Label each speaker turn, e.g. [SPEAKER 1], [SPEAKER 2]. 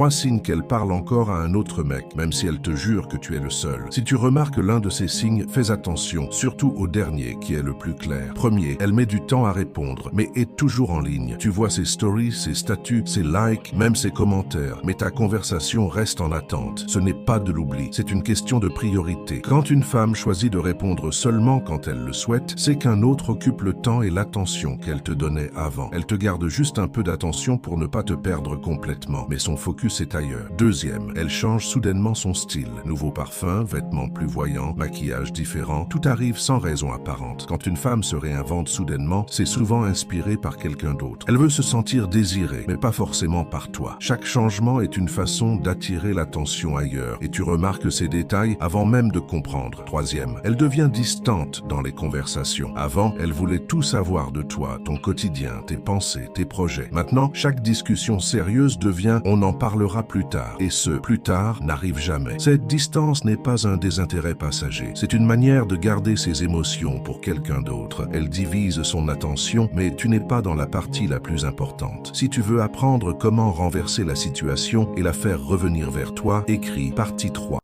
[SPEAKER 1] 3 signes qu'elle parle encore à un autre mec, même si elle te jure que tu es le seul. Si tu remarques l'un de ces signes, fais attention, surtout au dernier qui est le plus clair. Premier, elle met du temps à répondre, mais est toujours en ligne. Tu vois ses stories, ses statuts, ses likes, même ses commentaires, mais ta conversation reste en attente. Ce n'est pas de l'oubli, c'est une question de priorité. Quand une femme choisit de répondre seulement quand elle le souhaite, c'est qu'un autre occupe le temps et l'attention qu'elle te donnait avant. Elle te garde juste un peu d'attention pour ne pas te perdre complètement, mais son focus est ailleurs. Deuxième, elle change soudainement son style. Nouveau parfum, vêtements plus voyants, maquillage différent, tout arrive sans raison apparente. Quand une femme se réinvente soudainement, c'est souvent inspiré par quelqu'un d'autre. Elle veut se sentir désirée, mais pas forcément par toi. Chaque changement est une façon d'attirer l'attention ailleurs, et tu remarques ces détails avant même de comprendre. Troisième, elle devient distante dans les conversations. Avant, elle voulait tout savoir de toi, ton quotidien, tes pensées, tes projets. Maintenant, chaque discussion sérieuse devient « on en parlera plus tard », et ce « plus tard » n'arrive jamais. Cette distance n'est pas un désintérêt passager, c'est une manière de garder ses émotions pour quelqu'un d'autre. Elle divise son attention, mais tu n'es pas dans la partie la plus importante. Si tu veux apprendre comment renverser la situation et la faire revenir vers toi, écris partie 3.